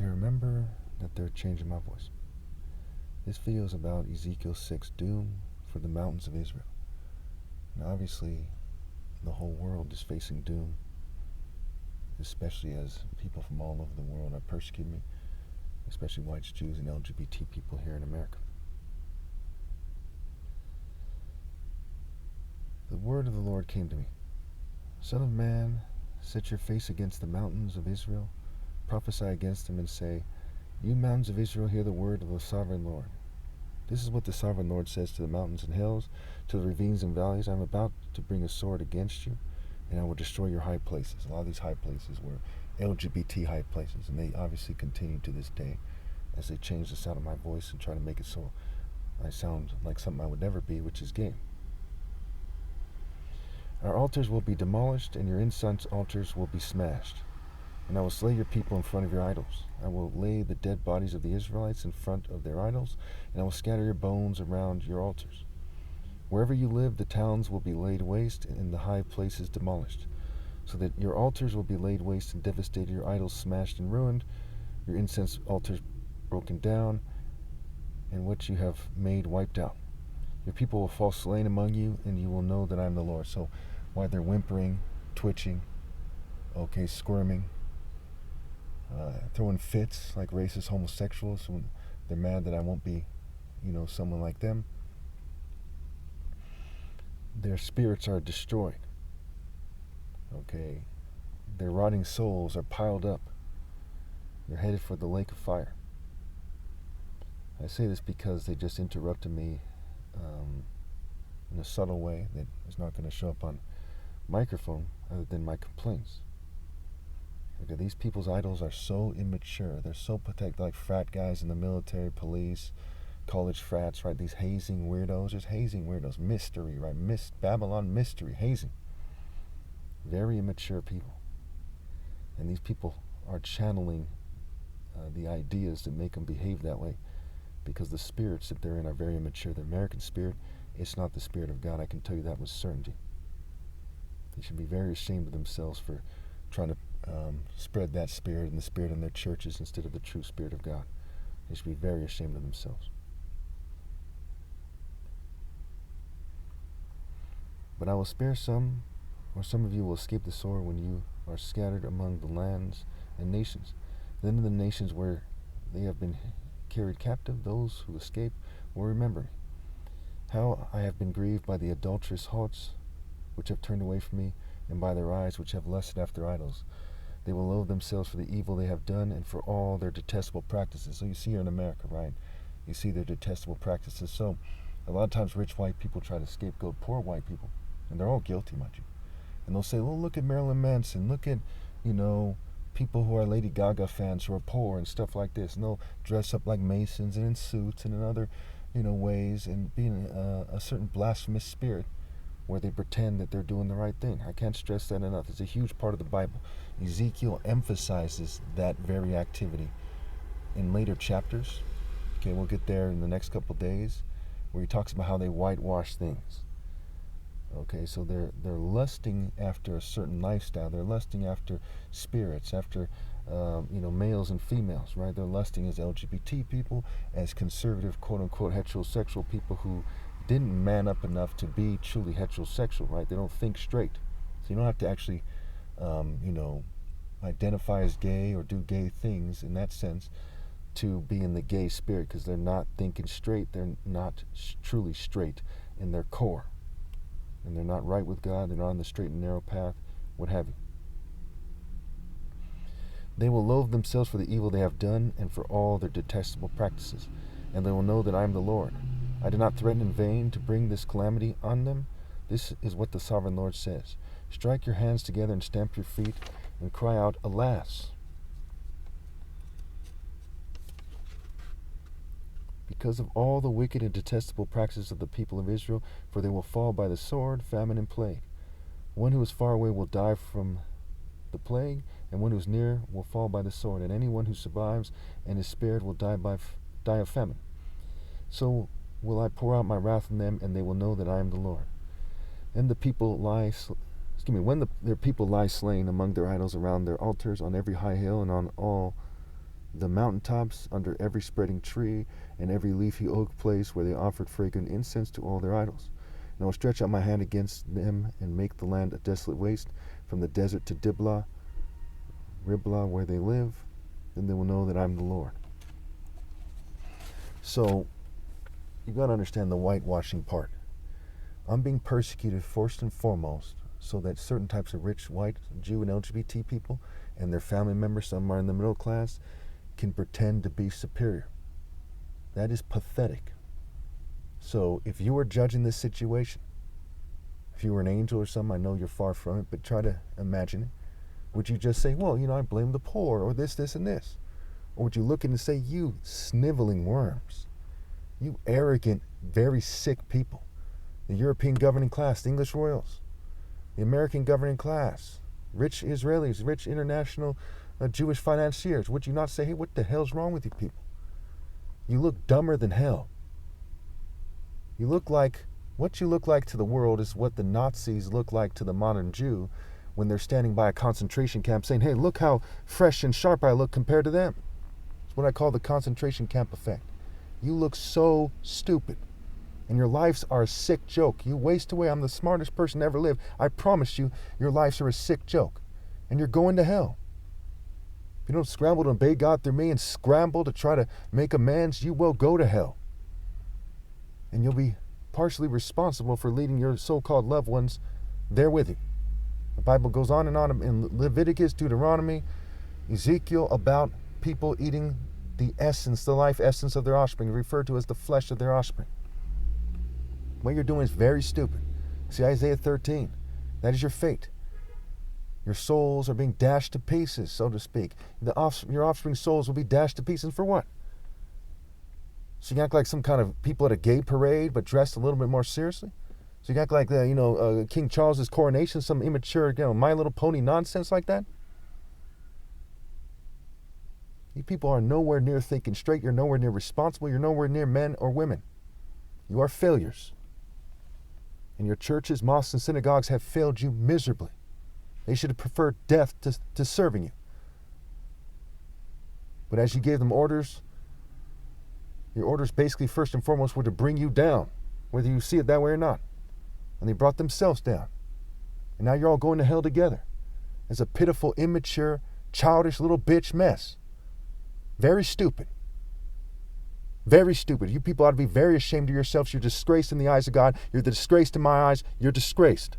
Okay, remember that they're changing my voice. This video is about Ezekiel 6, doom for the mountains of Israel. And obviously, the whole world is facing doom, especially as people from all over the world are persecuting me, especially whites, Jews, and LGBT people here in America. The word of the Lord came to me. Son of man, set your face against the mountains of Israel, prophesy against them and say, you mountains of Israel, hear the word of the sovereign Lord. This is what the sovereign Lord says to the mountains and hills, to the ravines and valleys. I'm about to bring a sword against you, and I will destroy your high places. A lot of these high places were LGBT high places, and they obviously continue to this day as they change the sound of my voice and try to make it so I sound like something I would never be, which is gay. Our altars will be demolished, and your incense altars will be smashed. And I will slay your people in front of your idols. I will lay the dead bodies of the Israelites in front of their idols, and I will scatter your bones around your altars. Wherever you live, the towns will be laid waste, and the high places demolished, so that your altars will be laid waste and devastated, your idols smashed and ruined, your incense altars broken down, and what you have made wiped out. Your people will fall slain among you, and you will know that I am the Lord. So while they're whimpering, twitching, squirming, throwing fits like racist homosexuals when they're mad that I won't be, someone like them, their spirits are destroyed. Their rotting souls are piled up. They're headed for the lake of fire. I say this because they just interrupted me in a subtle way that is not going to show up on microphone other than my complaints. These people's idols are so immature. They're so protected, like frat guys in the military, police, college frats, right? These hazing weirdos. Just hazing weirdos. Mystery, right? Babylon mystery. Hazing. Very immature people. And these people are channeling the ideas that make them behave that way because the spirits that they're in are very immature. The American spirit, it's not the spirit of God. I can tell you that with certainty. They should be very ashamed of themselves for trying to spread that spirit and the spirit in their churches instead of the true spirit of God. They should be very ashamed of themselves. But I will spare some, or some of you will escape the sword when you are scattered among the lands and nations. Then in the nations where they have been carried captive, those who escape will remember me. How I have been grieved by the adulterous hearts which have turned away from me, and by their eyes which have lusted after idols. They will loathe themselves for the evil they have done and for all their detestable practices. So you see here in America, right? You see their detestable practices. So a lot of times rich white people try to scapegoat poor white people. And they're all guilty, mind you. And they'll say, well, look at Marilyn Manson. Look at, people who are Lady Gaga fans who are poor and stuff like this. And they'll dress up like Masons and in suits and in other, ways and be in a certain blasphemous spirit where they pretend that they're doing the right thing. I can't stress that enough. It's a huge part of the Bible. Ezekiel emphasizes that very activity in later chapters. We'll get there in the next couple days, where he talks about how they whitewash things. So they're lusting after a certain lifestyle. They're lusting after spirits, after males and females, right? They're lusting as LGBT people, as conservative, quote-unquote, heterosexual people who didn't man up enough to be truly heterosexual, right? They don't think straight. So you don't have to actually, identify as gay or do gay things in that sense to be in the gay spirit, because they're not thinking straight. They're not truly straight in their core. And they're not right with God. They're not on the straight and narrow path, what have you. They will loathe themselves for the evil they have done and for all their detestable practices. And they will know that I am the Lord. I did not threaten in vain to bring this calamity on them. This is what the sovereign Lord says. Strike your hands together and stamp your feet and cry out, alas! Because of all the wicked and detestable practices of the people of Israel, for they will fall by the sword, famine, and plague. One who is far away will die from the plague, and one who is near will fall by the sword, and anyone who survives and is spared will die of famine. So will I pour out my wrath on them, and they will know that I am the Lord. Then the people their people lie slain among their idols around their altars, on every high hill and on all the mountaintops, under every spreading tree, and every leafy oak place where they offered fragrant incense to all their idols. And I will stretch out my hand against them and make the land a desolate waste, from the desert to Riblah, where they live. Then they will know that I'm the Lord. So, you got to understand the whitewashing part. I'm being persecuted first and foremost so that certain types of rich white Jew and LGBT people and their family members, some are in the middle class, can pretend to be superior. That is pathetic. So if you were judging this situation, if you were an angel or something, I know you're far from it, but try to imagine it. Would you just say, well, I blame the poor, or this, and this? Or would you look in and say, you sniveling worms, you arrogant, very sick people, the European governing class, the English royals, the American governing class, rich Israelis, rich international Jewish financiers, would you not say, hey, what the hell's wrong with you people? You look dumber than hell. You look like, what you look like to the world is what the Nazis look like to the modern Jew when they're standing by a concentration camp saying, hey, look how fresh and sharp I look compared to them. It's what I call the concentration camp effect. You look so stupid. And your lives are a sick joke. You waste away. I'm the smartest person to ever live. I promise you, your lives are a sick joke. And you're going to hell. If you don't scramble to obey God through me and scramble to try to make amends, you will go to hell. And you'll be partially responsible for leading your so-called loved ones there with you. The Bible goes on in Leviticus, Deuteronomy, Ezekiel about people eating the essence, the life essence of their offspring, referred to as the flesh of their offspring. What you're doing is very stupid. See Isaiah 13. That is your fate. Your souls are being dashed to pieces, so to speak. Your offspring souls will be dashed to pieces for what? So you act like some kind of people at a gay parade, but dressed a little bit more seriously? So you act like King Charles's coronation, some immature, My Little Pony nonsense like that? You people are nowhere near thinking straight. You're nowhere near responsible. You're nowhere near men or women. You are failures. And your churches, mosques, and synagogues have failed you miserably. They should have preferred death to serving you. But as you gave them orders, your orders basically first and foremost were to bring you down, whether you see it that way or not. And they brought themselves down. And now you're all going to hell together. It's a pitiful, immature, childish little bitch mess. Very stupid. Very stupid. You people ought to be very ashamed of yourselves. You're disgraced in the eyes of God. You're the disgrace in my eyes. You're disgraced.